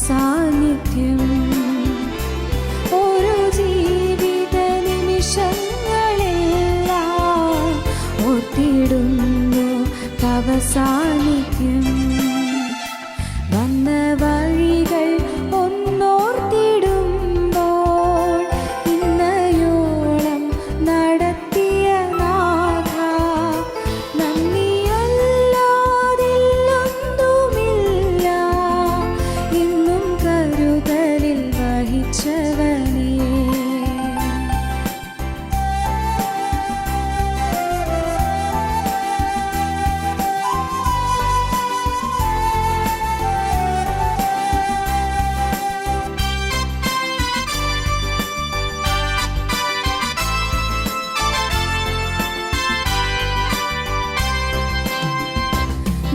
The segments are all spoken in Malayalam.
സാന്നിധ്യം ഓരോ ജീവിത നിമിഷങ്ങളെല്ലാം ഓർത്തിടുന്നു തവ സാന്നിധ്യം. വന്ന വഴികൾ ഒന്നോർത്തിടുമ്പോൾ ഇന്നയോളം നടത്തിയ നാഥ നന്ദിയല്ലാതില്ലൊന്നുമില്ല എന്നും കരുതലിൽ വഹിച്ചവനേ.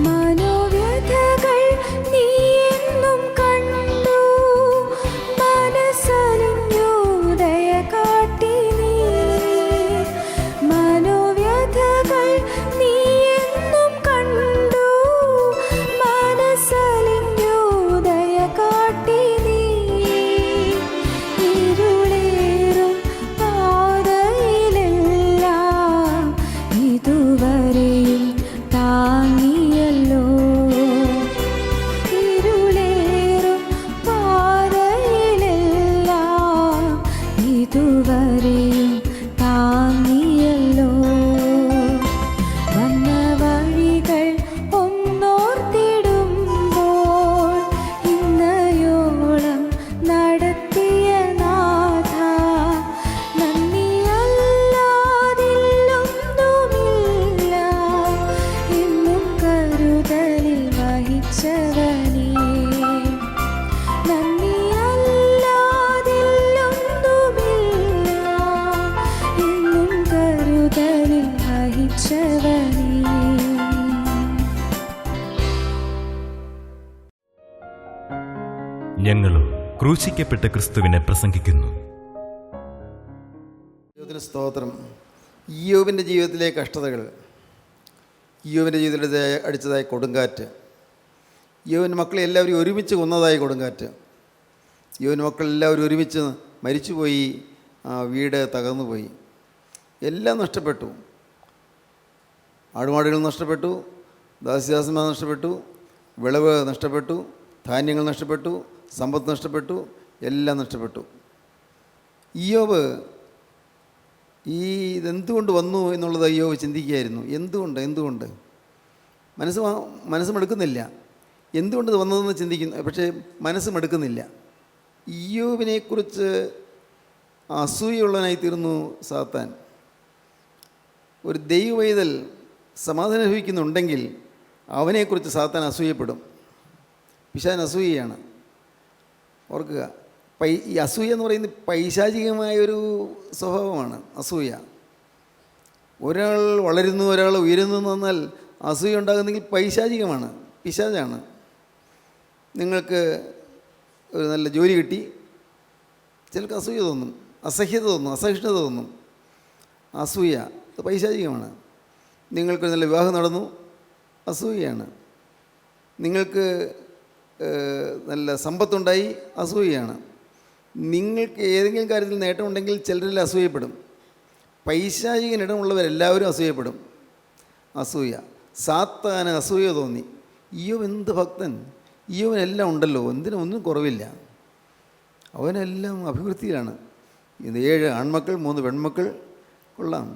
മനോവ്യഥകൾ നീ എന്നും കണ്ടു, മനസ്സലിഞ്ഞു ദയ കാട്ടി നീ. മനോവ്യഥകൾ നീ എന്നും കണ്ടു, മനസ്സലിഞ്ഞു ദയ കാട്ടി നീ. ഇരുളേറും പാതയിലെല്ലാം ഇതുവരെയും താങ്ങിയല്ലോ. ഇരുളേറും പാതയിലെല്ലാം ഇതുവരെയും താങ്ങിയല്ലോ. വന്ന വഴികൾ ഒന്നോർത്തിടുമ്പോൾ ഇന്നയോളം നടത്തിയ നാഥ നന്ദിയല്ലാതില്ലൊന്നുമില്ല എന്നും കരുതലിൽ വഹിച്ചവനേ. നന്ദിയല്ലാതില്ലൊന്നുമില്ല എന്നും കരുതലിൽ വഹിച്ചവനേ. ഞങ്ങളും ക്രൂശിക്കപ്പെട്ട ക്രിസ്തുവിനെ പ്രസംഗിക്കുന്നു. ദൈവത്തിന് സ്തോത്രം. ഇയ്യോബിൻ്റെ ജീവിതത്തിലെ കഷ്ടതകൾ, ഇയ്യോബിൻ്റെ ജീവിതത്തിൽ അടിച്ചതായ കൊടുങ്കാറ്റ്, ഇയ്യോബിൻ്റെ മക്കളെ എല്ലാവരും ഒരുമിച്ച് കൊന്നതായ കൊടുങ്കാറ്റ്, ഇയ്യോബിൻ്റെ മക്കളെല്ലാവരും ഒരുമിച്ച് മരിച്ചുപോയി, വീട് തകർന്നുപോയി, എല്ലാം നഷ്ടപ്പെട്ടു. ആടുമാടുകൾ നഷ്ടപ്പെട്ടു, ദാസ്യദാസന്മാർ നഷ്ടപ്പെട്ടു, വിളവ് നഷ്ടപ്പെട്ടു, ധാന്യങ്ങൾ നഷ്ടപ്പെട്ടു, സമ്പത്ത് നഷ്ടപ്പെട്ടു, എല്ലാം നഷ്ടപ്പെട്ടു. ഇയ്യോബ് ഇതെന്തുകൊണ്ട് വന്നു എന്നുള്ളത് ഇയ്യോബ് ചിന്തിക്കുകയായിരുന്നു. എന്തുകൊണ്ട് മനസ്സുമെടുക്കുന്നില്ല. എന്തുകൊണ്ട് ഇത് വന്നതെന്ന് ചിന്തിക്കുന്നു, പക്ഷേ മനസ്സുമെടുക്കുന്നില്ല. ഇയ്യോബിനെക്കുറിച്ച് അസൂയുള്ളവനായി തീർന്നു സാത്താൻ. ഒരു ദൈവവൈതൽ സമാധാനം ലഭിക്കുന്നുണ്ടെങ്കിൽ അവനെക്കുറിച്ച് സാത്താൻ അസൂയപ്പെടും. പിശാചിന് അസൂയയാണ്. ഓർക്കുക, ഈ അസൂയ എന്ന് പറയുന്നത് പൈശാചികമായൊരു സ്വഭാവമാണ് അസൂയ. ഒരാൾ വളരുന്നു, ഒരാൾ ഉയരുന്നു എന്ന് പറഞ്ഞാൽ അസൂയ ഉണ്ടാകുന്നെങ്കിൽ പൈശാചികമാണ്, പിശാചാണ്. നിങ്ങൾക്ക് ഒരു നല്ല ജോലി കിട്ടി, ചിലർക്ക് അസൂയ തോന്നും, അസഹ്യത തോന്നും, അസഹിഷ്ണുത തോന്നും. അസൂയ അത് പൈശാചികമാണ്. നിങ്ങൾക്ക് നല്ല വിവാഹം നടന്നു, അസൂയയാണ്. നിങ്ങൾക്ക് നല്ല സമ്പത്തുണ്ടായി, അസൂയയാണ്. നിങ്ങൾക്ക് ഏതെങ്കിലും കാര്യത്തിൽ നേട്ടമുണ്ടെങ്കിൽ ചിലരിൽ അസൂയപ്പെടും. പൈശാചികനിടമുള്ളവരെല്ലാവരും അസൂയപ്പെടും. അസൂയ. സാത്താന് അസൂയ തോന്നി. ഇയ്യോബ് എന്ത് ഭക്തൻ, ഇയ്യോബിനെല്ലാം ഉണ്ടല്ലോ, ഒന്നും കുറവില്ല, അവനെല്ലാം അഭിവൃദ്ധിയിലാണ്. 7 ആൺമക്കൾ 3 പെൺമക്കൾ, കൊള്ളാം,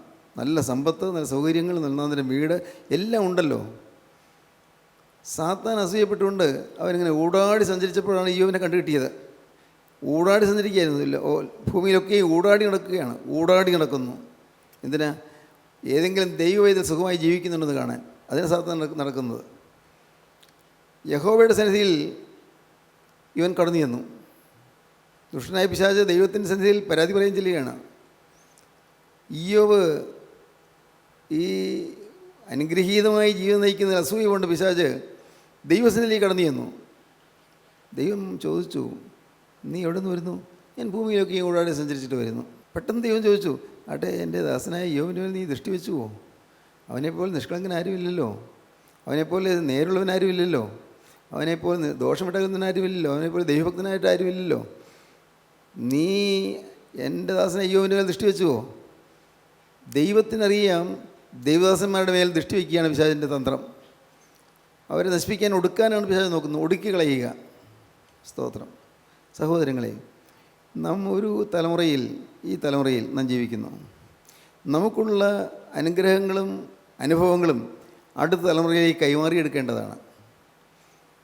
നല്ല സമ്പത്ത്, നല്ല സൗകര്യങ്ങൾ, നന്നാന്തരം വീട് എല്ലാം ഉണ്ടല്ലോ. സാത്താൻ അസൂയപ്പെട്ടുകൊണ്ട് അവനിങ്ങനെ ഊടാടി സഞ്ചരിച്ചപ്പോഴാണ് ഇയ്യോബിനെ കണ്ടുകിട്ടിയത്. ഊടാടി സഞ്ചരിക്കുകയായിരുന്നില്ല, ഭൂമിയിലൊക്കെ ഊടാടി നടക്കുകയാണ്, ഊടാടി നടക്കുന്നു. എന്തിനാ? ഏതെങ്കിലും ദൈവവേദന സുഖമായി ജീവിക്കുന്നുണ്ടെന്ന് കാണാൻ. അതിന് സാത്താൻ നടക്കുന്നത്. യഹോവയുടെ സന്നിധിയിൽ ഇവൻ കടന്നു ചെന്നു. ദുഷ്ടനായ പിശാച് ദൈവത്തിൻ്റെ സന്നിധിയിൽ പരാതി പറയുകയും ചെയ്യുകയാണ്. ഇയ്യോബ് ഈ അനുഗ്രഹീതമായി ജീവിതം നയിക്കുന്ന അസൂയ കൊണ്ട് പിശാച് ദൈവസന്നിധിയിൽ കടന്നു ചെന്നു. ദൈവം ചോദിച്ചു, നീ എവിടെ നിന്ന് വരുന്നു? ഞാൻ ഭൂമിയിലൊക്കെ കൂടാതെ സഞ്ചരിച്ചിട്ട് വരുന്നു. പെട്ടെന്ന് ദൈവം ചോദിച്ചു, ആട്ടെ, എൻ്റെ ദാസനായ യോബിൻ്റെ മേൽ നീ ദൃഷ്ടി വെച്ചുവോ? അവനെപ്പോലെ നിഷ്കളങ്കനാരുമില്ലല്ലോ, അവനെപ്പോലെ നേരുള്ളവനാരുമില്ലല്ലോ, അവനെപ്പോലെ ദോഷമിട്ടകുന്നവനാരുമില്ലല്ലോ, അവനെപ്പോലെ ദൈവഭക്തനായിട്ട് ആരുമില്ലല്ലോ. നീ എൻ്റെ ദാസനായ യോബിൻ്റെ മേൽ ദൃഷ്ടി വെച്ചുവോ? ദൈവത്തിനറിയാം ദൈവദാസന്മാരുടെ മേൽ ദൃഷ്ടി വയ്ക്കുകയാണ് പിശാചിൻ്റെ തന്ത്രം. അവരെ നശിപ്പിക്കാൻ, ഒടുക്കാനാണ് പിശാച് നോക്കുന്നത്, ഒടുക്കി കളയുക. സ്തോത്രം. സഹോദരങ്ങളെ, നാം ഒരു തലമുറയിൽ, ഈ തലമുറയിൽ നാം ജീവിക്കുന്നു. നമുക്കുള്ള അനുഗ്രഹങ്ങളും അനുഭവങ്ങളും അടുത്ത തലമുറയിലേക്ക് കൈമാറിയെടുക്കേണ്ടതാണ്.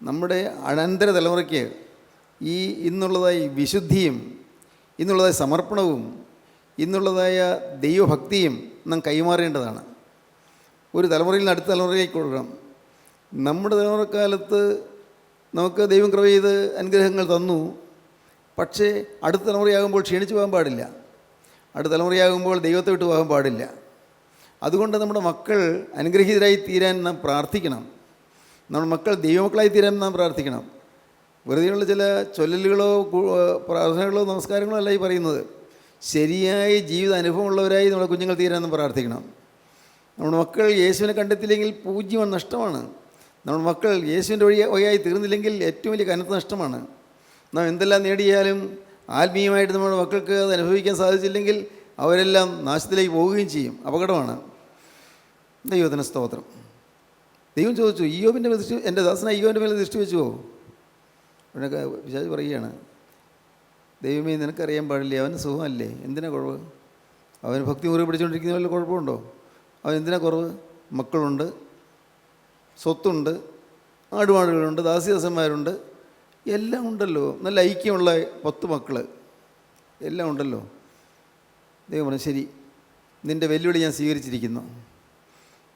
നമ്മുടെ അനന്തര തലമുറയ്ക്ക് ഈ ഇന്നുള്ളതായി വിശുദ്ധിയും ഇന്നുള്ളതായ സമർപ്പണവും ഇന്നുള്ളതായ ദൈവഭക്തിയും നാം കൈമാറേണ്ടതാണ്. ഒരു തലമുറയിൽ നിന്ന് അടുത്ത തലമുറയിലേക്ക് കൊടുക്കണം. നമ്മുടെ തലമുറക്കാലത്ത് നമുക്ക് ദൈവം കൃപ ചെയ്ത് അനുഗ്രഹങ്ങൾ തന്നു. പക്ഷേ അടുത്ത തലമുറയാകുമ്പോൾ ക്ഷീണിച്ചു പോകാൻ പാടില്ല. അടുത്ത തലമുറയാകുമ്പോൾ ദൈവത്തെ വിട്ടു പോകാൻ പാടില്ല. അതുകൊണ്ട് നമ്മുടെ മക്കൾ അനുഗ്രഹീതരായി തീരാൻ നാം പ്രാർത്ഥിക്കണം. നമ്മുടെ മക്കൾ ദൈവമക്കളായി തീരാൻ നാം പ്രാർത്ഥിക്കണം. വെറുതെയുള്ള ചില ചൊല്ലലുകളോ പ്രാർത്ഥനകളോ നമസ്കാരങ്ങളോ അല്ല ഈ പറയുന്നത്. ശരിയായ ജീവിത അനുഭവമുള്ളവരായി നമ്മുടെ കുഞ്ഞുങ്ങൾ തീരാൻ നാം പ്രാർത്ഥിക്കണം. നമ്മുടെ മക്കൾ യേശുവിനെ കണ്ടെത്തിയില്ലെങ്കിൽ പൂജ്യമാണ്, നഷ്ടമാണ്. നമ്മുടെ മക്കൾ യേശുവിൻ്റെ വഴിയായി തീർന്നില്ലെങ്കിൽ ഏറ്റവും വലിയ കനത്ത നഷ്ടമാണ്. നാം എന്തെല്ലാം നേടിയാലും ആത്മീയമായിട്ട് നമ്മുടെ മക്കൾക്ക് അത് അനുഭവിക്കാൻ സാധിച്ചില്ലെങ്കിൽ അവരെല്ലാം നാശത്തിലേക്ക് പോവുകയും ചെയ്യും. അപകടമാണ്. ദൈവത്തിന് സ്തോത്രം. ദൈവം ചോദിച്ചു, ഇയ്യോബിൻ്റെ ദൃഷ്ടി, എൻ്റെ ദാസനായ ഇയ്യോബിൻ്റെ മേലെ ദൃഷ്ടി വെച്ചുവോ? അവനൊക്കെ പിശാച് പറയുകയാണ്, ദൈവമേ, നിനക്കറിയാൻ പാടില്ലേ, അവന് സുഖമല്ലേ, എന്തിനാ കുറവ്? അവന് ഭക്തി മുറി പിടിച്ചുകൊണ്ടിരിക്കുന്ന വല്ല കുഴപ്പമുണ്ടോ? അവൻ എന്തിനാ കുറവ്? മക്കളുണ്ട്, സ്വത്തുണ്ട്, ആടുമാടുകളുണ്ട്, ദാസിദാസന്മാരുണ്ട്, എല്ലാം ഉണ്ടല്ലോ. നല്ല ഐക്യമുള്ള 10 മക്കൾ എല്ലാം ഉണ്ടല്ലോ. ദൈവം പറഞ്ഞു, ശരി, നിൻ്റെ വെല്ലുവിളി ഞാൻ സ്വീകരിച്ചിരിക്കുന്നു.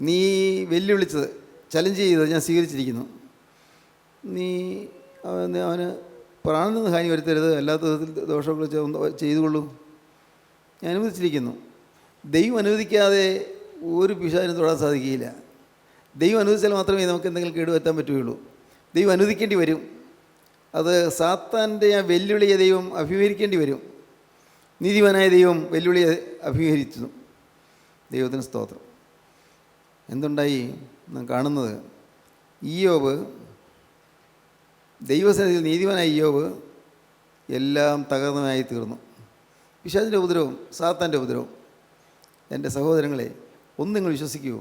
നീ വെല്ലുവിളിച്ചത്, ചലഞ്ച് ചെയ്തത് ഞാൻ സ്വീകരിച്ചിരിക്കുന്നു. നീ അവന് പ്രാണന് ഹാനി വരുത്തരുത്, അല്ലാത്ത വിധത്തിൽ ദോഷങ്ങൾ ചെയ്തുകൊള്ളൂ, ഞാൻ അനുവദിച്ചിരിക്കുന്നു. ദൈവം അനുവദിക്കാതെ ഒരു പിശാചിനും തൊടാൻ സാധിക്കുകയില്ല. ദൈവം അനുവദിച്ചാൽ മാത്രമേ നമുക്ക് എന്തെങ്കിലും കേടുവരുത്താൻ പറ്റുകയുള്ളൂ. ദൈവം അനുവദിക്കേണ്ടി വരും. അത് സാത്താൻ്റെ ആ വെല്ലുവിളിയെ ദൈവം അഭിമുഖീകരിക്കേണ്ടി വരും. നീതിമാനായ ദൈവം വെല്ലുവിളിയെ അഭിമുഖീകരിച്ചു. ദൈവത്തിന് സ്തോത്രം. എന്തുണ്ടായി നാം കാണുന്നത്? ഇയ്യോബ്, ദൈവസന്നിധിയിൽ നീതിമാനായ ഇയ്യോബ് എല്ലാം തകർന്നതായി തീർന്നു. പിശാചിൻ്റെ ഉപദ്രവം, സാത്താൻ്റെ ഉപദ്രവം. എൻ്റെ സഹോദരങ്ങളെ, ഒന്ന് നിങ്ങൾ വിശ്വസിക്കൂ,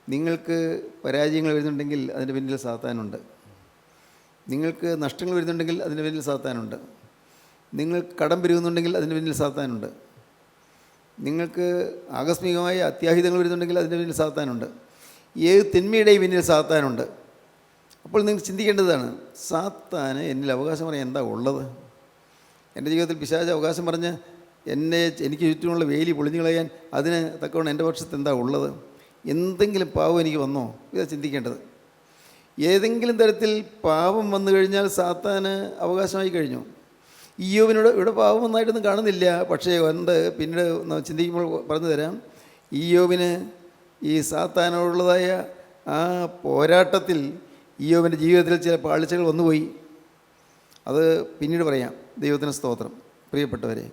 നിങ്ങൾക്ക് പരാജയങ്ങൾ വരുന്നുണ്ടെങ്കിൽ അതിൻ്റെ പിന്നിൽ സാത്താനുണ്ട്. നിങ്ങൾക്ക് നഷ്ടങ്ങൾ വരുന്നുണ്ടെങ്കിൽ അതിൻ്റെ പിന്നിൽ സാത്താനുണ്ട്. നിങ്ങൾക്ക് കടം പെരുകുന്നുണ്ടെങ്കിൽ അതിൻ്റെ പിന്നിൽ സാത്താനുണ്ട്. നിങ്ങൾക്ക് ആകസ്മികമായ അത്യാഹിതങ്ങൾ വരുന്നുണ്ടെങ്കിൽ അതിൻ്റെ പിന്നിൽ സാത്താനുണ്ട്. ഏത് തിന്മയുടെയും പിന്നിൽ സാത്താനുണ്ട്. അപ്പോൾ നിങ്ങൾ ചിന്തിക്കേണ്ടതാണ്, സാത്താന് എന്നിൽ അവകാശം പറയാൻ എന്താ ഉള്ളത്? എൻ്റെ ജീവിതത്തിൽ പിശാച് അവകാശം പറഞ്ഞ് എനിക്ക് ചുറ്റുമുള്ള വേലി പൊളിഞ്ഞു കളയാൻ അതിന് തക്കവണ്ണം എൻ്റെ പക്ഷത്ത് എന്താ ഉള്ളത്? എന്തെങ്കിലും പാവം എനിക്ക് വന്നോ? ഇതാണ് ചിന്തിക്കേണ്ടത്. ഏതെങ്കിലും തരത്തിൽ പാപം വന്നു കഴിഞ്ഞാൽ സാത്താന് അവകാശമായി കഴിഞ്ഞു. ഇയ്യോബിനോട് ഇവിടെ പാപം വന്നായിട്ടൊന്നും കാണുന്നില്ല, പക്ഷേ ഉണ്ട്. പിന്നീട് ചിന്തിക്കുമ്പോൾ പറഞ്ഞു തരാം. ഇയ്യോബിന് ഈ സാത്താനോടുള്ളതായ ആ പോരാട്ടത്തിൽ ഇയ്യോബിൻ്റെ ജീവിതത്തിൽ ചില പാളിച്ചകൾ വന്നുപോയി. അത് പിന്നീട് പറയാം. ദൈവത്തിന് സ്തോത്രം. പ്രിയപ്പെട്ടവരെ,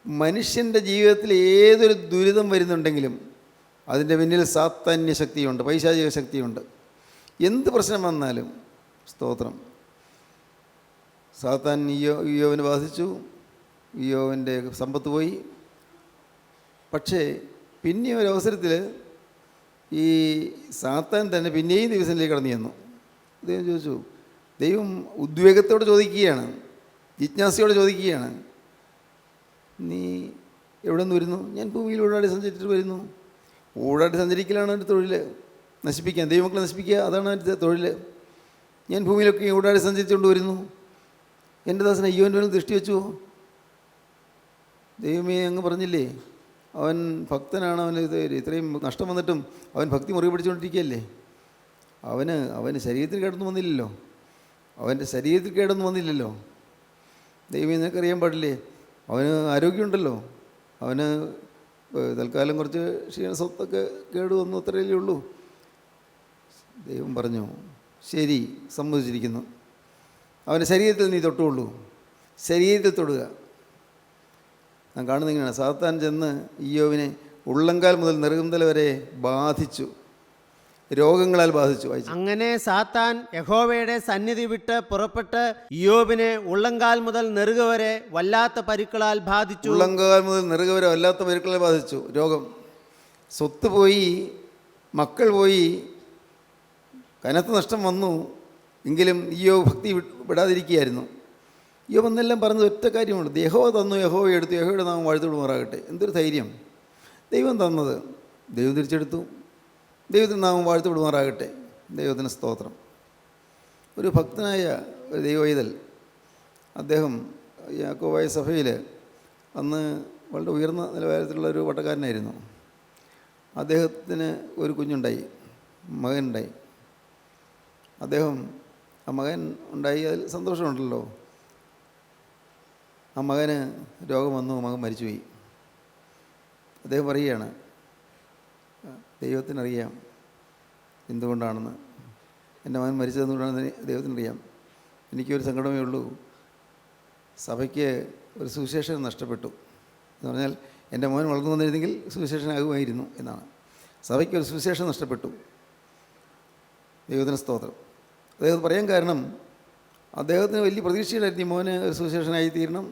മനുഷ്യൻ്റെ ജീവിതത്തിൽ ഏതൊരു ദുരിതം വരുന്നുണ്ടെങ്കിലും അതിൻ്റെ പിന്നിൽ സാത്താന്യ ശക്തിയുണ്ട്, പൈശാചിക ശക്തിയുണ്ട്. എന്ത് പ്രശ്നം വന്നാലും സ്തോത്രം, സാത്താൻ ഇയ്യോബിനെ ബാധിച്ചു, ഇയ്യോബിൻ്റെ സമ്പത്ത് പോയി. പക്ഷേ പിന്നെ ഒരവസരത്തിൽ ഈ സാത്താൻ തന്നെ പിന്നെയും ദിവസത്തിലേക്ക് കടന്നു ചെന്നു. ദൈവം ചോദിച്ചു, ദൈവം ഉദ്വേഗത്തോടെ ചോദിക്കുകയാണ്, ജിജ്ഞാസയോടെ ചോദിക്കുകയാണ്, നീ എവിടെ നിന്ന് വരുന്നു? ഞാൻ ഭൂമിയിൽ ഊടാടി സഞ്ചരിച്ചിട്ട് വരുന്നു. ഊടാടി സഞ്ചരിക്കലാണ് എൻ്റെ തൊഴിൽ, നശിപ്പിക്കാൻ, ദൈവമക്കളെ നശിപ്പിക്കുക, അതാണ് എൻ്റെ തൊഴിൽ. ഞാൻ ഭൂമിയിലൊക്കെ ഊടാടി സഞ്ചരിച്ചുകൊണ്ട് വരുന്നു. എൻ്റെ ദാസനെ അയ്യോൻ്റെ മേൽ ദൃഷ്ടി വെച്ചുവോ? ദൈവമേ, അങ്ങ് പറഞ്ഞില്ലേ അവൻ ഭക്തനാണ്, അവന് ഇത്രയും നഷ്ടം വന്നിട്ടും അവൻ ഭക്തി മുറുകെ പിടിച്ചുകൊണ്ടിരിക്കുകയല്ലേ. അവന് ശരീരത്തിൽ കേടൊന്നും വന്നില്ലല്ലോ, അവൻ്റെ ശരീരത്തിൽ കേടൊന്നും വന്നില്ലല്ലോ. ദൈവമേ, നിനക്കറിയാൻ പാടില്ലേ, അവന് ആരോഗ്യമുണ്ടല്ലോ, അവന് തൽക്കാലം കുറച്ച് ക്ഷീണസ്വത്തൊക്കെ കേട് വന്നു, അത്രയല്ലേ ഉള്ളൂ. ദൈവം പറഞ്ഞു, ശരി, സമ്മതിച്ചിരിക്കുന്നു. അവൻ്റെ ശരീരത്തിൽ നീ തൊട്ടുകൊള്ളൂ, ശരീരത്തിൽ തൊടുക. ഞാൻ കാണുന്നത് ഇങ്ങനെയാണ്. സാത്താൻ ചെന്ന് ഇയ്യോബിനെ ഉള്ളങ്കാൽ മുതൽ നെറുകന്തല വരെ ബാധിച്ചു, രോഗങ്ങളാൽ ബാധിച്ചു. അങ്ങനെ സാത്താൻ യഹോവയുടെ സന്നിധി വിട്ട് പുറപ്പെട്ട് ഇയ്യോബിനെ ഉള്ളങ്കാൽ മുതൽ നെറുക വരെ വല്ലാത്ത പരുക്കളാൽ ബാധിച്ചു. ഉള്ളങ്കാൽ മുതൽ നെറുക വരെ വല്ലാത്ത പരുക്കളാൽ ബാധിച്ചു. രോഗം, സ്വത്ത് പോയി, മക്കൾ പോയി, കനത്ത നഷ്ടം വന്നു. എങ്കിലും ഇയ്യോബ് ഭക്തി വിടാതിരിക്കുകയായിരുന്നു. ഇയ്യോബ് എന്നെല്ലാം പറഞ്ഞത് ഒറ്റ കാര്യമുണ്ട്, യഹോവ തന്നു, യഹോവ എടുത്തു, യഹോവയുടെ നാമം വാഴ്ത്തുവിടുമാറാകട്ടെ. എന്തൊരു ധൈര്യം! ദൈവം തന്നത് ദൈവം തിരിച്ചെടുത്തു, ദൈവത്തിൻ്റെ നാമം വാഴ്ത്തുവിടുമാറാകട്ടെ. ദൈവത്തിന് സ്തോത്രം. ഒരു ഭക്തനായ ഒരു ദൈവവൈതൽ, അദ്ദേഹം യാക്കോബായ സഭയിൽ അന്ന് വളരെ ഉയർന്ന നിലവാരത്തിലുള്ള ഒരു പട്ടക്കാരനായിരുന്നു. അദ്ദേഹത്തിന് ഒരു കുഞ്ഞുണ്ടായി, മകനുണ്ടായി. അദ്ദേഹം ആ മകൻ ഉണ്ടായി, അതിൽ സന്തോഷമുണ്ടല്ലോ. ആ മകന് രോഗം വന്നു, മകൻ മരിച്ചുപോയി. അദ്ദേഹം പറയുകയാണ്, ദൈവത്തിനറിയാം എന്തുകൊണ്ടാണെന്ന്, എൻ്റെ മകൻ മരിച്ചതെന്തുകൊണ്ടാണെന്ന് ദൈവത്തിനറിയാം. എനിക്കൊരു സങ്കടമേ ഉള്ളൂ, സഭയ്ക്ക് ഒരു സുവിശേഷം നഷ്ടപ്പെട്ടു എന്ന് പറഞ്ഞാൽ എൻ്റെ മകൻ വളർന്നു വന്നിരുന്നെങ്കിൽ സുവിശേഷനാകുമായിരുന്നു എന്നാണ്. സഭയ്ക്ക് ഒരു സുവിശേഷം നഷ്ടപ്പെട്ടു. ദൈവത്തിന് സ്തോത്രം. അദ്ദേഹം പറയാൻ കാരണം, അദ്ദേഹത്തിന് വലിയ പ്രതീക്ഷയിലായിരുന്നു ഈ മോന് ഒരു സുവിശേഷനായി തീരണം.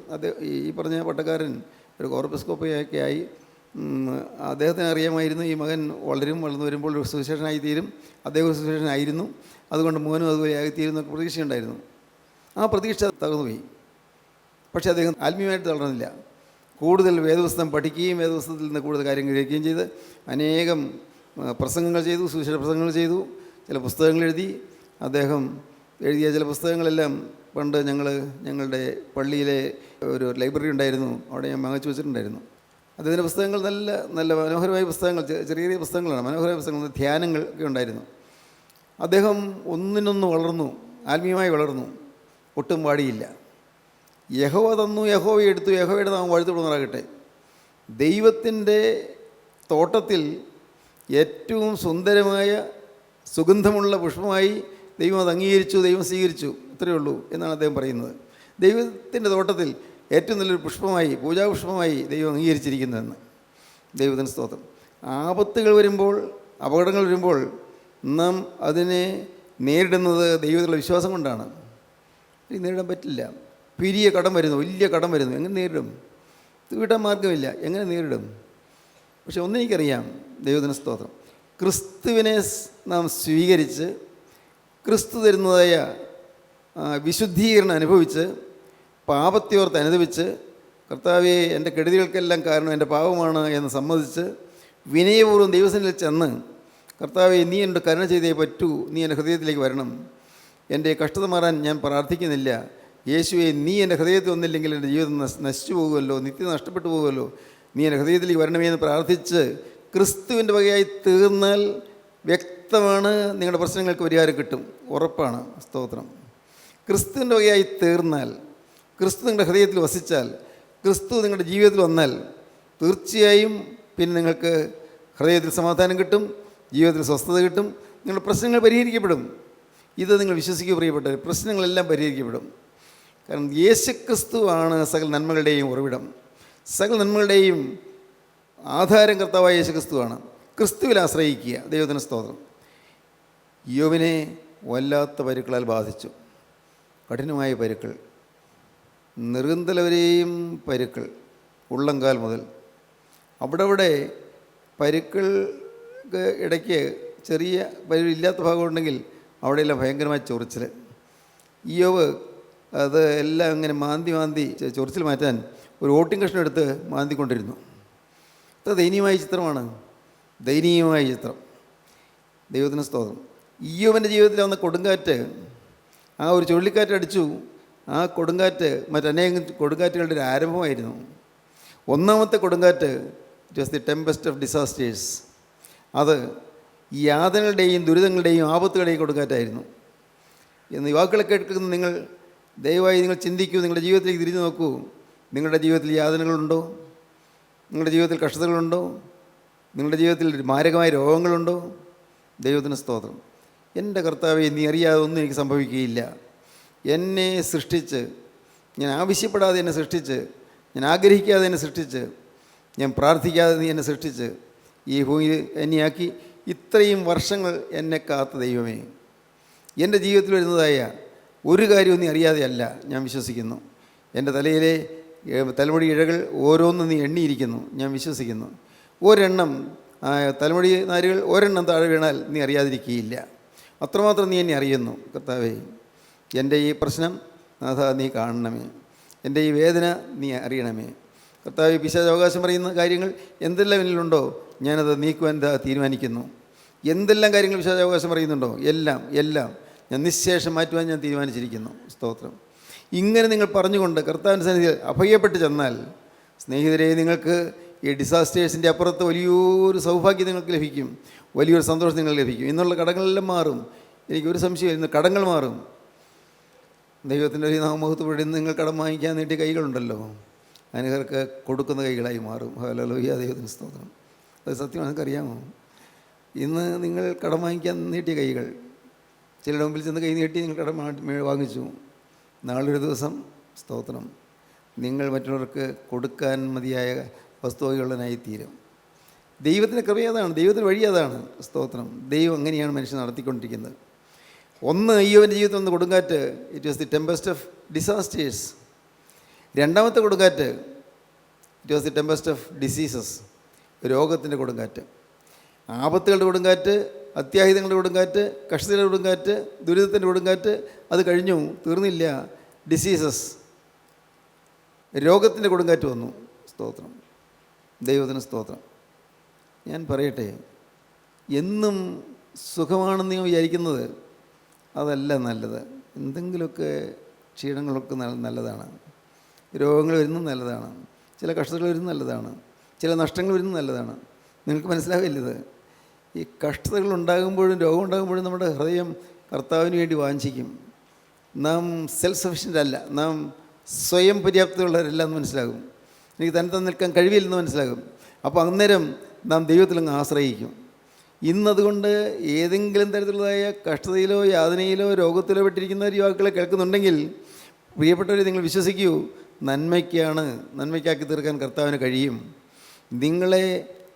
ഈ പറഞ്ഞ പട്ടക്കാരൻ ഒരു കോർപ്പസ്കോപ്പയൊക്കെ ആയി. അദ്ദേഹത്തിന് അറിയാമായിരുന്നു ഈ മകൻ വളർന്നു വരുമ്പോൾ ഒരു സുവിശേഷനായി തീരും, അദ്ദേഹം ഒരു സുവിശേഷനായിരുന്നു, അതുകൊണ്ട് മോനും അതുപോലെ ആയിത്തീരുന്നൊക്കെ പ്രതീക്ഷയുണ്ടായിരുന്നു. ആ പ്രതീക്ഷ തകർന്നുപോയി. പക്ഷേ അദ്ദേഹം ആത്മീയമായിട്ട് തളർന്നില്ല. കൂടുതൽ വേദപുസ്തകം പഠിക്കുകയും വേദപുസ്തകത്തിൽ നിന്ന് കൂടുതൽ കാര്യങ്ങൾ ഗ്രഹിക്കുകയും ചെയ്ത് അനേകം പ്രസംഗങ്ങൾ ചെയ്തു, സുവിശേഷ പ്രസംഗങ്ങൾ ചെയ്തു, ചില പുസ്തകങ്ങൾ എഴുതി. അദ്ദേഹം എഴുതിയ ചില പുസ്തകങ്ങളെല്ലാം പണ്ട് ഞങ്ങളുടെ പള്ളിയിലെ ഒരു ലൈബ്രറി ഉണ്ടായിരുന്നു, അവിടെ ഞാൻ വാങ്ങിച്ചു വെച്ചിട്ടുണ്ടായിരുന്നു. അദ്ദേഹത്തിൻ്റെ പുസ്തകങ്ങൾ നല്ല നല്ല മനോഹരമായ പുസ്തകങ്ങൾ, ചെറിയ ചെറിയ പുസ്തകങ്ങളാണ്, മനോഹരമായ പുസ്തകങ്ങൾ, ധ്യാനങ്ങൾ ഒക്കെ ഉണ്ടായിരുന്നു. അദ്ദേഹം ഒന്നിനൊന്ന് വളർന്നു, ആത്മീയമായി വളർന്നു, ഒട്ടും വാടിയില്ല. യഹോവ തന്നു, യഹോവ എടുത്തു, യഹോവയുടെ നാമം വാഴ്ത്തുവിടുമാറാകട്ടെ. ദൈവത്തിൻ്റെ തോട്ടത്തിൽ ഏറ്റവും സുന്ദരമായ സുഗന്ധമുള്ള പുഷ്പമായി ദൈവം അത് അംഗീകരിച്ചു, ദൈവം സ്വീകരിച്ചു, ഇത്രയേ ഉള്ളൂ എന്നാണ് അദ്ദേഹം പറയുന്നത്. ദൈവത്തിൻ്റെ തോട്ടത്തിൽ ഏറ്റവും നല്ലൊരു പുഷ്പമായി, പൂജാപുഷ്പമായി ദൈവം അംഗീകരിച്ചിരിക്കുന്നതെന്ന്. ദൈവത്തിന് സ്തോത്രം. ആപത്തുകൾ വരുമ്പോൾ, അപകടങ്ങൾ വരുമ്പോൾ നാം അതിനെ നേരിടുന്നത് ദൈവത്തിലുള്ള വിശ്വാസം കൊണ്ടാണ്. നേരിടാൻ പറ്റില്ല. പിരിയ കടം വരുന്നു, വലിയ കടം വരുന്നു, എങ്ങനെ നേരിടും? വീട്ടാൻ മാർഗമില്ല, എങ്ങനെ നേരിടും? പക്ഷെ ഒന്നെനിക്കറിയാം, ദൈവത്തിന് സ്തോത്രം, ക്രിസ്തുവിനെ നാം സ്വീകരിച്ച് ക്രിസ്തു തരുന്നതായ വിശുദ്ധീകരണം അനുഭവിച്ച് പാപത്യോർത്ത് അനുഭവിച്ച്, കർത്താവേ എൻ്റെ കെടുതികൾക്കെല്ലാം കാരണം എൻ്റെ പാപമാണ് എന്ന് സമ്മതിച്ച് വിനയപൂർവ്വം ദൈവസന്നിധിയിൽ ചെന്ന്, കർത്താവേ നീ എൻ്റെ കരുണ ചെയ്തേ പറ്റൂ, നീ എൻ്റെ ഹൃദയത്തിലേക്ക് വരണം, എൻ്റെ കഷ്ടത മാറാൻ ഞാൻ പ്രാർത്ഥിക്കുന്നില്ല, യേശുവെ, നീ എൻ്റെ ഹൃദയത്തിൽ വന്നില്ലെങ്കിൽ എൻ്റെ ജീവിതം നശിച്ചു പോകുമല്ലോ, നിത്യം നഷ്ടപ്പെട്ടു പോകുമല്ലോ, നീ എൻ്റെ ഹൃദയത്തിലേക്ക് വരണമേ എന്ന് പ്രാർത്ഥിച്ച് ക്രിസ്തുവിൻ്റെ വകയായി തീർന്നാൽ വ്യക്തമാണ് നിങ്ങളുടെ പ്രശ്നങ്ങൾക്ക് പരിഹാരം കിട്ടും, ഉറപ്പാണ്. സ്തോത്രം. ക്രിസ്തുവിൻ്റെ വകയായി തീർന്നാൽ, ക്രിസ്തു നിങ്ങളുടെ ഹൃദയത്തിൽ വസിച്ചാൽ, ക്രിസ്തു നിങ്ങളുടെ ജീവിതത്തിൽ വന്നാൽ തീർച്ചയായും പിന്നെ നിങ്ങൾക്ക് ഹൃദയത്തിൽ സമാധാനം കിട്ടും, ജീവിതത്തിൽ സ്വസ്ഥത കിട്ടും, നിങ്ങളുടെ പ്രശ്നങ്ങൾ പരിഹരിക്കപ്പെടും. ഇത് നിങ്ങൾ വിശ്വസിക്കുക പ്രിയപ്പെട്ടവർ, പ്രശ്നങ്ങളെല്ലാം പരിഹരിക്കപ്പെടും. കാരണം യേശുക്രിസ്തുവാണ് സകല നന്മകളുടെയും ഉറവിടം, സകല നന്മകളുടെയും ആധാരം കർത്താവായ യേശുക്രിസ്തുവാണ്. ക്രിസ്തുവിൽ ആശ്രയിക്കുക. ദൈവത്തിന് സ്തോത്രം. യോബിനെ വല്ലാത്ത പരുക്കളാൽ ബാധിച്ചു, കഠിനമായ പരുക്കൾ, നെറുകന്തലവരെയും പരുക്കൾ, ഉള്ളങ്കാൽ മുതൽ. അവിടെ പരുക്കൾക്ക് ഇടയ്ക്ക് ചെറിയ ഇല്ലാത്ത ഭാഗമുണ്ടെങ്കിൽ അവിടെയെല്ലാം ഭയങ്കരമായ ചൊറിച്ചിൽ. യോബ് അത് എല്ലാം ഇങ്ങനെ മാന്തി ചൊറിച്ചിൽ മാറ്റാൻ ഒരു ഓട്ടിൻ കഷ്ണം എടുത്ത് മാന്തിക്കൊണ്ടിരുന്നു. ഇത്ര ദയനീയമായ ചിത്രമാണ്, ദയനീയമായ ചിത്രം. ദൈവത്തിന് സ്തോത്രം. യോബിൻ്റെ ജീവിതത്തിൽ വന്ന കൊടുങ്കാറ്റ്, ആ ഒരു ചുഴലിക്കാറ്റ് അടിച്ചു. ആ കൊടുങ്കാറ്റ് മറ്റനേകം കൊടുങ്കാറ്റുകളുടെ ഒരു ആരംഭമായിരുന്നു. ഒന്നാമത്തെ കൊടുങ്കാറ്റ് it was the Tempest of disasters. അത് യാതനകളുടെയും ദുരിതങ്ങളുടെയും ആപത്തുകളുടെയും കൊടുങ്കാറ്റായിരുന്നു. എന്ന് യുവാക്കളെ കേൾക്കുന്ന നിങ്ങൾ ദയവായി നിങ്ങൾ ചിന്തിക്കൂ, നിങ്ങളുടെ ജീവിതത്തിലേക്ക് തിരിഞ്ഞു നോക്കൂ. നിങ്ങളുടെ ജീവിതത്തിൽ യാതനകളുണ്ടോ? നിങ്ങളുടെ ജീവിതത്തിൽ കഷ്ടതകളുണ്ടോ? നിങ്ങളുടെ ജീവിതത്തിൽ മാരകമായ രോഗങ്ങളുണ്ടോ? ദൈവത്തിന് സ്തോത്രം. എൻ്റെ കർത്താവേ, നീ അറിയാതെ ഒന്നും എനിക്ക് സംഭവിക്കുകയില്ല. എന്നെ സൃഷ്ടിച്ച്, ഞാൻ ആവശ്യപ്പെടാതെ എന്നെ സൃഷ്ടിച്ച്, ഞാൻ ആഗ്രഹിക്കാതെ എന്നെ സൃഷ്ടിച്ച്, ഞാൻ പ്രാർത്ഥിക്കാതെ നീ എന്നെ സൃഷ്ടിച്ച് ഈ ഭൂമിയിൽ എന്നെയാക്കി ഇത്രയും വർഷങ്ങൾ എന്നെ കാത്ത ദൈവമേ, എൻ്റെ ജീവിതത്തിൽ വരുന്നതായ ഒരു കാര്യവും നീ അറിയാതെയല്ല ഞാൻ വിശ്വസിക്കുന്നു. എൻ്റെ തലയിലെ തലമുടി ഇഴകൾ ഓരോന്നും നീ എണ്ണിയിരിക്കുന്നു, ഞാൻ വിശ്വസിക്കുന്നു. ഒരെണ്ണം തലമുടി നാരുകൾ ഒരെണ്ണം താഴെ വീണാൽ നീ അറിയാതിരിക്കുകയില്ല. അത്രമാത്രം നീ എന്നെ അറിയുന്നു കർത്താവേ. എൻ്റെ ഈ പ്രശ്നം നാഥാ നീ കാണണമേ, എൻ്റെ ഈ വേദന നീ അറിയണമേ കർത്താവേ. പിശാച് അവകാശം പറയുന്ന കാര്യങ്ങൾ എന്തെല്ലാം എന്നിലുണ്ടോ ഞാനത് നീക്കുവാൻ തീരുമാനിക്കുന്നു. എന്തെല്ലാം കാര്യങ്ങൾ പിശാച് അവകാശം പറയുന്നുണ്ടോ എല്ലാം ഞാൻ നിശ്ശേഷം മാറ്റുവാൻ ഞാൻ തീരുമാനിച്ചിരിക്കുന്നു. സ്തോത്രം. ഇങ്ങനെ നിങ്ങൾ പറഞ്ഞുകൊണ്ട് കർത്താവിൻ്റെ സന്നിധിയിൽ അഭയപ്പെട്ട് ചെന്നാൽ, സ്നേഹിതരെ, നിങ്ങൾക്ക് ഈ ഡിസാസ്റ്റേഴ്സിൻ്റെ അപ്പുറത്ത് വലിയൊരു സൗഭാഗ്യം നിങ്ങൾക്ക് ലഭിക്കും, വലിയൊരു സന്തോഷം നിങ്ങൾക്ക് ലഭിക്കും. ഇന്നുള്ള കടങ്ങളെല്ലാം മാറും. എനിക്കൊരു സംശയം, ഇന്ന് കടങ്ങൾ മാറും. ദൈവത്തിൻ്റെ ഒരു നാമമഹത്വപ്പെടുത്തി നിങ്ങൾ കടം വാങ്ങിക്കാൻ നീട്ടിയ കൈകളുണ്ടല്ലോ, അനേകർക്ക് കൊടുക്കുന്ന കൈകളായി മാറും. ഹല്ലേലൂയ, ദൈവത്തിന് സ്തോത്രം. അത് സത്യമാണ്, നിങ്ങൾക്കറിയാമോ? ഇന്ന് നിങ്ങൾ കടം വാങ്ങിക്കാൻ നീട്ടിയ കൈകൾ, ചിലരുടെ മുമ്പിൽ ചെന്ന് കൈ നീട്ടി നിങ്ങൾ കടം വാങ്ങിച്ചു. നാളൊരു ദിവസം സ്തോത്രം നിങ്ങൾ മറ്റുള്ളവർക്ക് കൊടുക്കാൻ മതിയായ വസ്തുവകയുള്ളതിനായി തീരും. ദൈവത്തിൻ്റെ കൃപ അതാണ്, ദൈവത്തിൻ്റെ വഴി അതാണ്. സ്തോത്രം. ദൈവം അങ്ങനെയാണ് മനുഷ്യൻ നടത്തിക്കൊണ്ടിരിക്കുന്നത്. ഒന്ന്, അയ്യോൻ്റെ ജീവിതത്തിൽ വന്ന കൊടുങ്കാറ്റ്, it was the Tempest of disasters. രണ്ടാമത്തെ കൊടുങ്കാറ്റ്, it was the Tempest of diseases, രോഗത്തിൻ്റെ കൊടുങ്കാറ്റ്, ആപത്തുകളുടെ കൊടുങ്കാറ്റ്, അത്യാഹിതങ്ങളുടെ കൊടുങ്കാറ്റ്, കഷ്ടതയുടെ കൊടുങ്കാറ്റ്, ദുരിതത്തിൻ്റെ കൊടുങ്കാറ്റ്. അത് കഴിഞ്ഞു, തീർന്നില്ല. ഡിസീസസ്, രോഗത്തിൻ്റെ കൊടുങ്കാറ്റ് വന്നു. സ്തോത്രം. ദൈവത്തിന് സ്തോത്രം. ഞാൻ പറയട്ടെ, എന്നും സുഖമാണെന്ന് ഞാൻ വിചാരിക്കുന്നത് അതല്ല നല്ലത്. എന്തെങ്കിലുമൊക്കെ ക്ഷീണങ്ങളൊക്കെ നല്ലതാണ്, രോഗങ്ങൾ വരുന്നത് നല്ലതാണ്, ചില കഷ്ടതകൾ വരുന്നത് നല്ലതാണ്, ചില നഷ്ടങ്ങൾ വരുന്നത് നല്ലതാണ്. നിങ്ങൾക്ക് മനസ്സിലാവില്ലത്. ഈ കഷ്ടതകൾ ഉണ്ടാകുമ്പോഴും രോഗം ഉണ്ടാകുമ്പോഴും നമ്മുടെ ഹൃദയം കർത്താവിന് വേണ്ടി വാഞ്ചിക്കും. നാം സെൽഫ് സഫിഷ്യൻ്റ് അല്ല, നാം സ്വയം പര്യാപ്തമുള്ളവരല്ല എന്ന് മനസ്സിലാകും. എനിക്ക് തന്നെ നിൽക്കാൻ കഴിവില്ലെന്ന് മനസ്സിലാകും. അപ്പോൾ അന്നേരം നാം ദൈവത്തിലങ്ങ് ആശ്രയിക്കും. ഇന്നതുകൊണ്ട് ഏതെങ്കിലും തരത്തിലുള്ളതായ കഷ്ടതയിലോ യാതനയിലോ രോഗത്തിലോ പെട്ടിരിക്കുന്ന യുവാക്കളെ കേൾക്കുന്നുണ്ടെങ്കിൽ, പ്രിയപ്പെട്ടവരെ, നിങ്ങൾ വിശ്വസിക്കൂ, നന്മയ്ക്കാക്കി തീർക്കാൻ കർത്താവിന് കഴിയും. നിങ്ങളെ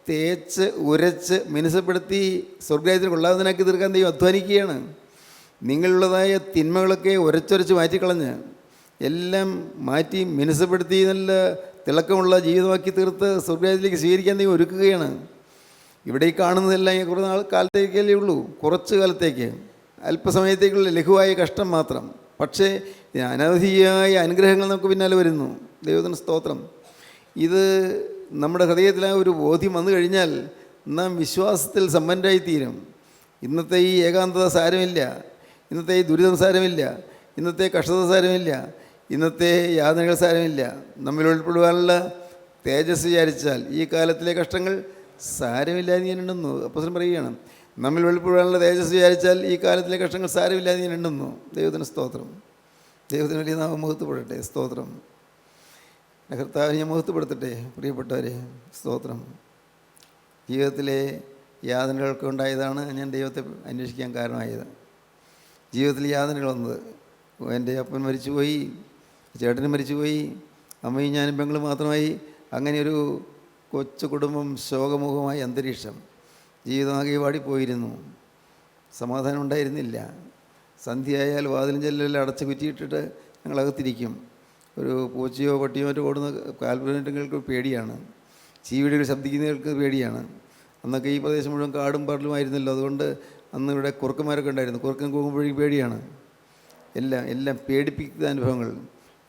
തേച്ച് ഉരച്ച് മിനുസപ്പെടുത്തി സ്വർഗ്ഗരാജ്യത്തിൽ കൊള്ളാവുന്നതിനാക്കി തീർക്കാൻ ദൈവം അധ്വാനിക്കുകയാണ്. നിങ്ങളുള്ളതായ തിന്മകളൊക്കെ ഉരച്ചൊരച്ച് മാറ്റിക്കളഞ്ഞ് എല്ലാം മാറ്റി മിനുസപ്പെടുത്തി നല്ല തിളക്കമുള്ള ജീവിതമാക്കി തീർത്ത് സ്വർഗ്ഗരാജ്യത്തിലേക്ക് സ്വീകരിക്കാൻ ദൈവം ഒരുക്കുകയാണ്. ഇവിടെ ഈ കാണുന്നതെല്ലാം കുറേ കാലത്തേക്കല്ലേ ഉള്ളൂ, കുറച്ച് കാലത്തേക്ക്, അല്പസമയത്തേക്കുള്ള ലഘുവായ കഷ്ടം മാത്രം. പക്ഷേ അനവധിയായ അനുഗ്രഹങ്ങൾ നമുക്ക് പിന്നാലെ വരുന്നു. ദൈവത്തിന് സ്തോത്രം. ഇത് നമ്മുടെ ഹൃദയത്തിൽ ആ ഒരു ബോധ്യം വന്നു കഴിഞ്ഞാൽ നാം വിശ്വാസത്തിൽ സമ്പന്നരായിത്തീരും. ഇന്നത്തെ ഈ ഏകാന്തത സാരമില്ല, ഇന്നത്തെ ഈ ദുരിതം സാരമില്ല, ഇന്നത്തെ കഷ്ടത സാരമില്ല. ഇന്നത്തെ യാതനകൾ സാരമില്ല. നമ്മിൽ ഉൾപ്പെടുവാനുള്ള തേജസ് വിചാരിച്ചാൽ ഈ കാലത്തിലെ കഷ്ടങ്ങൾ സാരമില്ല എന്ന് ഞാൻ എണ്ണുന്നു. അപ്പോസ്തലൻ പറയുകയാണ്, നമ്മിൽ ഉൾപ്പെടുവാനുള്ള തേജസ് വിചാരിച്ചാൽ ഈ കാലത്തിലെ കഷ്ടങ്ങൾ സാരമില്ല എന്ന് ഞാൻ എണ്ണുന്നു. ദൈവത്തിന് സ്തോത്രം. ദൈവത്തിന് വലിയ നാമം മഹത്വപ്പെടട്ടെ. സ്തോത്രം. കർത്താവിനെ ഞാൻ മഹത്വപ്പെടുത്തട്ടെ. പ്രിയപ്പെട്ടവരെ, സ്തോത്രം. ജീവിതത്തിലെ യാതനകൾക്ക് ഉണ്ടായതാണ് ഞാൻ ദൈവത്തെ അന്വേഷിക്കാൻ കാരണമായത്. ജീവിതത്തിൽ യാതനകൾ വന്നത്, എൻ്റെ അപ്പൻ മരിച്ചുപോയി, ചേട്ടനും മരിച്ചുപോയി, അമ്മയും ഞാനും പെങ്ങളും മാത്രമായി. അങ്ങനെ ഒരു കൊച്ചു കുടുംബം, ശോകമുഖമായ അന്തരീക്ഷം, ജീവിതമാകെ വാടിപ്പോയിരുന്നു. സമാധാനം ഉണ്ടായിരുന്നില്ല. സന്ധ്യയായാൽ വാതിലും ചെല്ലെല്ലാം അടച്ച് കുറ്റിയിട്ടിട്ട് ഞങ്ങളകത്തിരിക്കും. ഒരു പൂച്ചയോ പട്ടിയോ മറ്റോ ഓടുന്ന കാൽപ്പനകൾക്ക് പേടിയാണ്, ചീവിടികൾ ശബ്ദിക്കുന്നവർക്ക് പേടിയാണ്. അന്നൊക്കെ ഈ പ്രദേശം മുഴുവൻ കാടും പാടലുമായിരുന്നല്ലോ. അതുകൊണ്ട് അന്ന് ഇവിടെ കുറുക്കന്മാരൊക്കെ ഉണ്ടായിരുന്നു. കുറുക്കൻ കൂകുമ്പോഴേക്കും പേടിയാണ്. എല്ലാം പേടിപ്പിക്കുന്ന അനുഭവങ്ങൾ.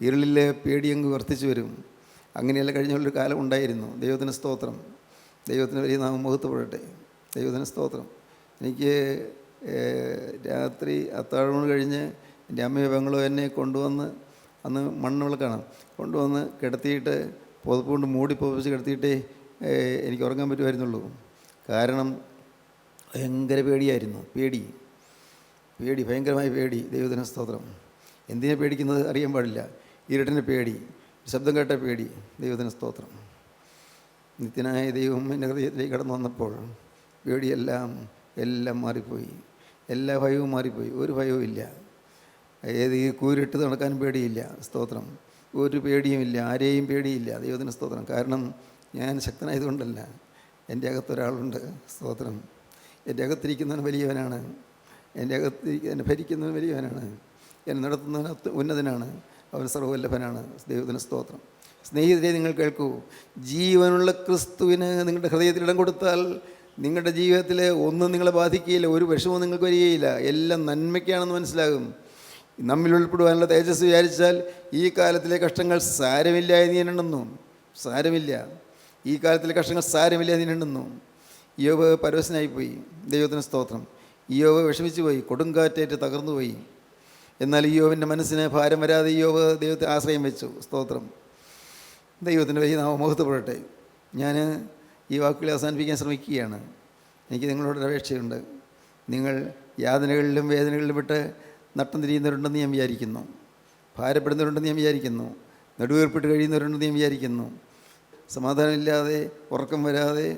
ഇരുളിലെ പേടി അങ്ങ് വർദ്ധിച്ചു വരും. അങ്ങനെയെല്ലാം കഴിഞ്ഞുള്ളൊരു കാലം ഉണ്ടായിരുന്നു. ദൈവത്തിന് സ്തോത്രം. ദൈവത്തിന് വലിയ നാമം മഹത്വപ്പെടട്ടെ. ദൈവത്തിന് സ്തോത്രം. എനിക്ക് രാത്രി അത്താഴമൂണ് കഴിഞ്ഞ് എൻ്റെ അമ്മയോ പെങ്ങളോ എന്നെ കൊണ്ടുവന്ന്, അന്ന് മണ്ണ് വിളക്കാണ്, കൊണ്ടുവന്ന് കിടത്തിയിട്ട് പുതപ്പ് കൊണ്ട് മൂടി പുതപ്പിച്ച് കിടത്തിയിട്ടേ എനിക്ക് ഉറങ്ങാൻ പറ്റുമായിരുന്നുള്ളൂ. കാരണം ഭയങ്കര പേടിയായിരുന്നു. പേടി ഭയങ്കരമായ പേടി. ദൈവത്തിന് സ്തോത്രം. എന്തിനെ പേടിക്കുന്നത് അറിയാൻ പാടില്ല. ഇരുട്ടിൻ്റെ പേടി, ശബ്ദം കേട്ട പേടി. ദൈവത്തിന് സ്തോത്രം. നിത്യനായ ദൈവം എൻ്റെ ഹൃദയത്തിലേക്ക് കടന്നു വന്നപ്പോൾ പേടിയെല്ലാം മാറിപ്പോയി. എല്ലാ ഭയവും മാറിപ്പോയി. ഒരു ഭയവും ഇല്ല. ഏത് ഈ കൂരിട്ട് നടക്കാനും പേടിയില്ല. സ്തോത്രം. ഒരു പേടിയുമില്ല. ആരെയും പേടിയില്ല. ദൈവത്തിന് സ്തോത്രം. കാരണം ഞാൻ ശക്തനായതുകൊണ്ടല്ല, എൻ്റെ അകത്തൊരാളുണ്ട്. സ്തോത്രം. എൻ്റെ അകത്തിരിക്കുന്നവൻ വലിയവനാണ്. എന്നെ ഭരിക്കുന്നവൻ വലിയവനാണ്. എന്നെ നടത്തുന്നവൻ ഉന്നതനാണ്. അവൻ സർവ്വവല്ലഭനാണ്. ദൈവത്തിന് സ്തോത്രം. സ്നേഹിതരെ, നിങ്ങൾ കേൾക്കൂ. ജീവനുള്ള ക്രിസ്തുവിന് നിങ്ങളുടെ ഹൃദയത്തിൽ ഇടം കൊടുത്താൽ നിങ്ങളുടെ ജീവിതത്തിൽ ഒന്നും നിങ്ങളെ ബാധിക്കുകയില്ല. ഒരു വിഷമവും നിങ്ങൾക്ക് വരികയില്ല. എല്ലാം നന്മയ്ക്കാണെന്ന് മനസ്സിലാകും. നമ്മിൽ ഉൾപ്പെടുവാനുള്ള തേജസ് വിചാരിച്ചാൽ ഈ കാലത്തിലെ കഷ്ടങ്ങൾ സാരമില്ല എന്ന് ഞാൻ എണ്ണുന്നു. സാരമില്ല. ഈ കാലത്തിലെ കഷ്ടങ്ങൾ സാരമില്ല എന്ന് ഞാൻ എണ്ണുന്നു. യോബ് പരവശനായിപ്പോയി. ദൈവത്തിന് സ്തോത്രം. യോബ് വിഷമിച്ചു പോയി. കൊടുങ്കാറ്റേറ്റ് തകർന്നുപോയി. എന്നാൽ യോബിൻ്റെ മനസ്സിന് ഭാരം വരാതെ യോബ് ദൈവത്തെ ആശ്രയം വെച്ചു. സ്തോത്രം. ദൈവത്തിൻ്റെ വലിയ നാമം മഹത്വപ്പെടട്ടെ. ഞാൻ ഈ വാക്കുകളെ അവസാനിപ്പിക്കാൻ ശ്രമിക്കുകയാണ്. എനിക്ക് നിങ്ങളോടൊരു അപേക്ഷയുണ്ട്. നിങ്ങൾ യാതനകളിലും വേദനകളിലും വിട്ട് നട്ടം തിരിയുന്നവരുണ്ടെന്ന് ഞാൻ വിചാരിക്കുന്നു. ഭാരപ്പെടുന്നവരുണ്ടെന്ന് ഞാൻ വിചാരിക്കുന്നു. നെടുവീർപ്പിട്ട് കഴിയുന്നവരുണ്ടെന്ന് ഞാൻ വിചാരിക്കുന്നു. സമാധാനമില്ലാതെ, ഉറക്കം വരാതെ,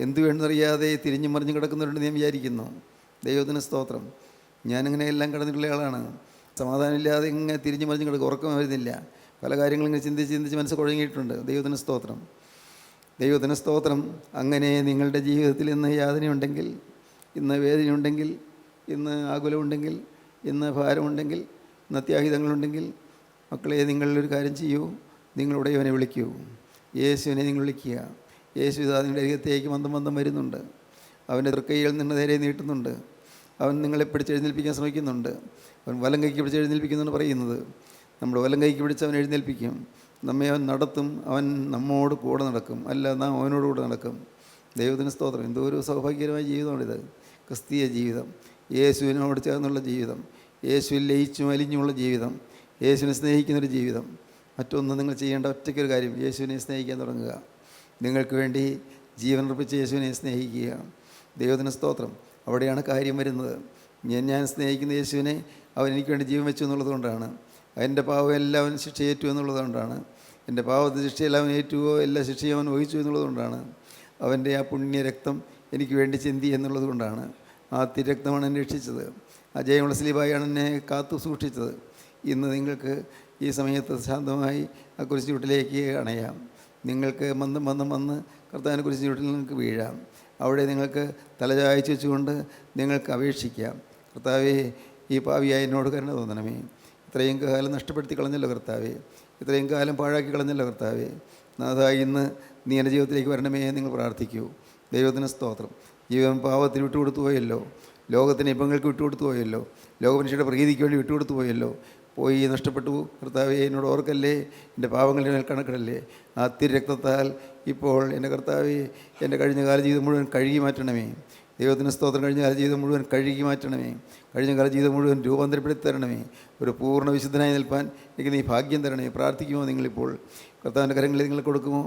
എന്തു വേണമെന്നറിയാതെ തിരിഞ്ഞു മറിഞ്ഞു കിടക്കുന്നവരുണ്ടെന്ന് ഞാൻ വിചാരിക്കുന്നു. ദൈവത്തിന് സ്തോത്രം. ഞാനിങ്ങനെ എല്ലാം കടന്നിട്ടുള്ള ആളാണ്. സമാധാനമില്ലാതെ ഇങ്ങനെ തിരിഞ്ഞു മറിഞ്ഞു കിടക്കും. ഉറക്കം വരുന്നില്ല. പല കാര്യങ്ങളും ഇങ്ങനെ ചിന്തിച്ച് മനസ്സ് കുഴങ്ങിയിട്ടുണ്ട്. ദൈവത്തിന് സ്തോത്രം. ദൈവത്തിന് സ്തോത്രം. അങ്ങനെ നിങ്ങളുടെ ജീവിതത്തിൽ ഇന്ന് യാതനയുണ്ടെങ്കിൽ, ഇന്ന് വേദനയുണ്ടെങ്കിൽ, ഇന്ന് ആകുലമുണ്ടെങ്കിൽ, ഇന്ന് ഭാരമുണ്ടെങ്കിൽ, ഇന്ന് അത്യാഹിതങ്ങളുണ്ടെങ്കിൽ, മക്കളെ, നിങ്ങളൊരു കാര്യം ചെയ്യൂ. നിങ്ങളുടെ ഇവനെ വിളിക്കൂ. യേശുവിനെ നിങ്ങൾ വിളിക്കുക. യേശു ഇതാ നിങ്ങളുടെ അരികത്തേക്ക് മന്ദം വരുന്നുണ്ട്. അവൻ്റെ തൃക്കൈകൾ നിങ്ങളുടെ നേരെ നീട്ടുന്നുണ്ട്. അവൻ നിങ്ങളെ പിടിച്ച് എഴുന്നേൽപ്പിക്കാൻ ശ്രമിക്കുന്നുണ്ട്. അവൻ വലം കൈക്ക് പിടിച്ച് എഴുന്നേൽപ്പിക്കുന്നെന്ന് പറയുന്നത്. നമ്മുടെ വലം കൈക്ക് പിടിച്ച് അവൻ എഴുന്നേൽപ്പിക്കും. നമ്മെ അവൻ നടത്തും. അവൻ നമ്മോട് കൂടെ നടക്കും. അല്ല, നാം അവനോട് കൂടെ നടക്കും. ദൈവത്തിന് സ്തോത്രം. എന്തോ ഒരു സൗഭാഗ്യകരമായ ജീവിതമാണിത്. ക്രിസ്തീയ ജീവിതം, യേശുവിനോട് ചേർന്നുള്ള ജീവിതം, യേശുവിൽ ലയിച്ചും അലിഞ്ഞുമുള്ള ജീവിതം, യേശുവിനെ സ്നേഹിക്കുന്നൊരു ജീവിതം. മറ്റൊന്നും നിങ്ങൾ ചെയ്യേണ്ട ഒറ്റയ്ക്കൊരു കാര്യം, യേശുവിനെ സ്നേഹിക്കാൻ തുടങ്ങുക. നിങ്ങൾക്ക് വേണ്ടി ജീവൻ അർപ്പിച്ച് യേശുവിനെ സ്നേഹിക്കുക. ദൈവത്തിന് സ്തോത്രം. അവിടെയാണ് കാര്യം വരുന്നത്. ഞാൻ സ്നേഹിക്കുന്ന യേശുവിനെ അവൻ എനിക്ക് വേണ്ടി ജീവൻ വെച്ചു എന്നുള്ളത് കൊണ്ടാണ്. എൻ്റെ പാവം എല്ലാം അവൻ ശിക്ഷയേറ്റു എന്നുള്ളത് കൊണ്ടാണ്. എൻ്റെ പാവത്തെ ശിക്ഷയെല്ലാം അവൻ ഏറ്റുവോ എല്ലാ ശിക്ഷയും അവൻ വഹിച്ചു എന്നുള്ളത് കൊണ്ടാണ്. അവൻ്റെ ആ പുണ്യ രക്തം എനിക്ക് വേണ്ടി ചിന്തി എന്നുള്ളത് കൊണ്ടാണ്. ആ തിരക്തമാണ് എന്നെ രക്ഷിച്ചത്. ആ ജയമുള്ള സ്ലീബായാണ് എന്നെ കാത്തു സൂക്ഷിച്ചത്. ഇന്ന് നിങ്ങൾക്ക് ഈ സമയത്ത് ശാന്തമായി ആ കുരിശ് ചൂട്ടിലേക്ക് അണയാം. നിങ്ങൾക്ക് വന്ന് കർത്താവിനെ കുരിശ് ചൂട്ടിൽ നിങ്ങൾക്ക് വീഴാം. അവിടെ നിങ്ങൾക്ക് തലചായ്ച്ച് വെച്ചുകൊണ്ട് നിങ്ങൾക്ക് അപേക്ഷിക്കാം. കർത്താവേ, ഈ പാവിയായി എന്നോട് കരുണ തോന്നണമേ. ഇത്രയും കാലം നഷ്ടപ്പെടുത്തി കളഞ്ഞല്ലോ കർത്താവേ. ഇത്രയും കാലം പാഴാക്കി കളഞ്ഞല്ലോ കർത്താവേ. നാഥായി ഇന്ന് നീ എൻ്റെ ജീവിതത്തിലേക്ക് വരണമേ നിങ്ങൾ പ്രാർത്ഥിക്കൂ. ദൈവത്തിന് സ്തോത്രം. ജീവൻ പാവത്തിന് വിട്ടുകൊടുത്തു പോയല്ലോ. ലോകത്തിന് ഇപ്പങ്ങൾക്ക് വിട്ടുകൊടുത്തു പോയല്ലോ. ലോകമനുഷ്യരുടെ പ്രീതിക്ക് വേണ്ടി വിട്ടുകൊടുത്തു പോയല്ലോ. പോയി നഷ്ടപ്പെട്ടു. കർത്താവേ, എന്നോട് ഓർക്കല്ലേ, എൻ്റെ പാവങ്ങളുടെ മേൽ കണക്കിടല്ലേ. ആ തിരക്തത്താൽ ഇപ്പോൾ എൻ്റെ കർത്താവേ, എൻ്റെ കഴിഞ്ഞ കാല ജീവിതം മുഴുവൻ കഴുകി മാറ്റണമേ. ദൈവത്തിന് സ്തോത്രം. കഴിഞ്ഞ കാല ജീവിതം മുഴുവൻ കഴുകി മാറ്റണമേ. കഴിഞ്ഞ കാല ജീവിതം മുഴുവൻ രൂപാന്തരപ്പെടുത്തി തരണമേ. ഒരു പൂർണ്ണ വിശുദ്ധനായി നിൽപ്പാൻ എനിക്ക് നീ ഭാഗ്യം തരണമേ. പ്രാർത്ഥിക്കുമോ നിങ്ങളിപ്പോൾ? കർത്താവിൻ്റെ കരങ്ങളിൽ നിങ്ങൾ കൊടുക്കുമോ?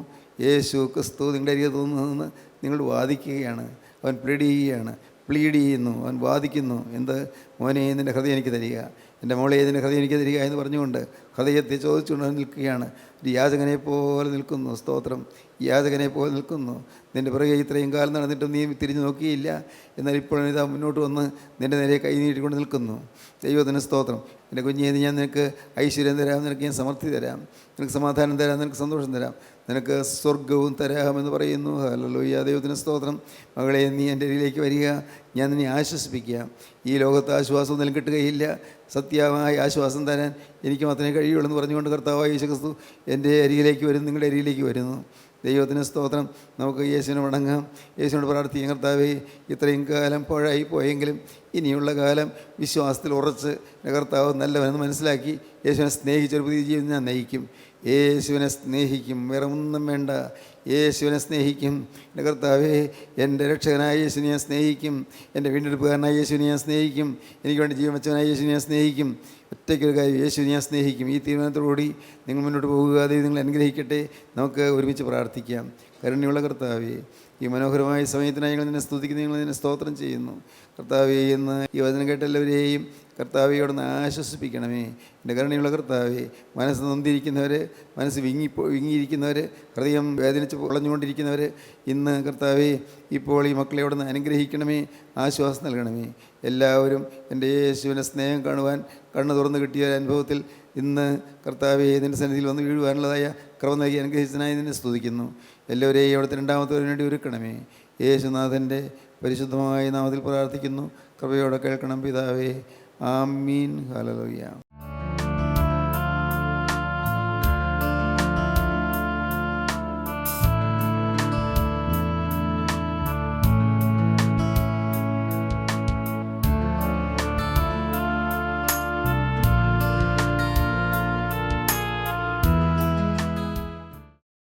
യേശു ക്രിസ്തു നിങ്ങളുടെ അരികെ തോന്നുന്നതെന്ന് നിങ്ങൾ വാദിക്കുകയാണ്. അവൻ പ്ലീഡ് ചെയ്യുന്നു, അവൻ വാദിക്കുന്നു. എന്ത്? മോനെ, നിൻ്റെ ഹൃദയം എനിക്ക് തരിക, എൻ്റെ മോളെ നിൻ്റെ ഹൃദയം എനിക്ക് തരിക എന്ന് പറഞ്ഞുകൊണ്ട് ഹൃദയത്തെ ചോദിച്ചുകൊണ്ട് അവൻ നിൽക്കുകയാണ്. ഒരു യാചകനെ പോലെ നിൽക്കുന്നു. സ്തോത്രം. യാചകനെ പോലെ നിൽക്കുന്നു. നിൻ്റെ പുറകെ ഇത്രയും കാലം നടന്നിട്ടും നീ തിരിഞ്ഞു നോക്കിയില്ല. എന്നാൽ ഇപ്പോഴും ഇതാ മുന്നോട്ട് വന്ന് നിൻ്റെ നേരെ കൈ നീട്ടിക്കൊണ്ട് നിൽക്കുന്നു. ദൈവത്തിന് സ്തോത്രം. എൻ്റെ കുഞ്ഞേ, ഞാൻ നിനക്ക് ഐശ്വര്യം തരാം, നിനക്ക് ഞാൻ സമൃദ്ധി തരാം, നിനക്ക് സമാധാനം തരാം, നിനക്ക് സന്തോഷം തരാം, നിനക്ക് സ്വർഗവും തരാമെന്ന് പറയുന്നു. ഹല്ലേലൂയ. ദൈവത്തിന് സ്തോത്രം. മകളെ, നീ എൻ്റെ അരികിലേക്ക് വരിക, ഞാൻ നിന്നെ ആശ്വസിപ്പിക്കാം. ഈ ലോകത്ത് ആശ്വാസം ഒന്നും കിട്ടുകയില്ല. സത്യമായ ആശ്വാസം തരാൻ എനിക്ക് മാത്രമേ കഴിയുള്ളൂ എന്ന് പറഞ്ഞുകൊണ്ട് കർത്താവായ യേശു ക്രിസ്തു എൻ്റെ അരികിലേക്ക് വരുന്നു, നിങ്ങളുടെ അരികിലേക്ക് വരുന്നു. ദൈവത്തിന് സ്തോത്രം. നമുക്ക് യേശുവിനെ വണങ്ങാം, യേശുവിനോട് പ്രാർത്ഥിക്കാം. കർത്താവേ, ഇത്രയും കാലം പാഴായി പോയെങ്കിലും ഇനിയുള്ള കാലം വിശ്വാസത്തിൽ ഉറച്ച് കർത്താവ് നല്ലവനെന്ന് മനസ്സിലാക്കി യേശുവിനെ സ്നേഹിച്ചൊരു പുതിയ ജീവിതം ഞാൻ നയിക്കും. യേശുവിനെ സ്നേഹിക്കും, വേറെ ഒന്നും വേണ്ട. യേശുവിനെ സ്നേഹിക്കും. എൻ്റെ കർത്താവേ, എൻ്റെ രക്ഷകനായ യേശുവിനെ ഞാൻ സ്നേഹിക്കും. എൻ്റെ വീണ്ടെടുപ്പുകാരനായ യേശുവിനെ ഞാൻ സ്നേഹിക്കും. എനിക്ക് വേണ്ടി ജീവൻ വെച്ചവനായ യേശുവിനെ ഞാൻ സ്നേഹിക്കും. ഒറ്റയ്ക്കൊരു കാര്യം, യേശുവിനെ ഞാൻ സ്നേഹിക്കും. ഈ തീരുമാനത്തോടുകൂടി നിങ്ങൾ മുന്നോട്ട് പോകുക. ദൈവം നിങ്ങൾ അനുഗ്രഹിക്കട്ടെ. നമുക്ക് ഒരുമിച്ച് പ്രാർത്ഥിക്കാം. കരുണയുള്ള കർത്താവേ, ഈ മനോഹരമായ സമയത്തിനായി ഞങ്ങൾ നിന്നെ സ്തുതിക്കുന്നു, ഞങ്ങൾ നിന്നെ സ്തോത്രം ചെയ്യുന്നു. കർത്താവേ, ഇന്ന് ഈ വചനം കേട്ട എല്ലാവരെയും കർത്താവയോടൊന്ന് ആശ്വസിപ്പിക്കണമേ. എൻ്റെ കരുണയുള്ള കർത്താവേ, മനസ്സ് നൊന്തിരിക്കുന്നവർ, മനസ്സ് വിങ്ങിയിരിക്കുന്നവർ, ഹൃദയം വേദനിച്ച് പൊളഞ്ഞുകൊണ്ടിരിക്കുന്നവർ, ഇന്ന് കർത്താവേ ഇപ്പോൾ ഈ മക്കളെ അവിടെ നിന്ന് അനുഗ്രഹിക്കണമേ, ആശ്വാസം നൽകണമേ. എല്ലാവരും എൻ്റെ യേശുവിനെ സ്നേഹം കാണുവാൻ കണ്ണ് തുറന്ന് കിട്ടിയ ഒരു അനുഭവത്തിൽ ഇന്ന് കർത്താവേ നിൻ്റെ സന്നിധിയിൽ വന്ന് വീഴുവാനുള്ളതായ കൃപ നൽകി അനുഗ്രഹിച്ചതിനായി നിന്നെ സ്തുതിക്കുന്നു. എല്ലാവരെയും അവിടുത്തെ രണ്ടാമത്തവരിന് വേണ്ടി ഒരുക്കണമേ. യേശുനാഥൻ്റെ പരിശുദ്ധമായ നാമത്തിൽ പ്രാർത്ഥിക്കുന്നു. കൃപയോടെ കേൾക്കണം പിതാവേ. ആമീൻ. ഹല്ലേലൂയ.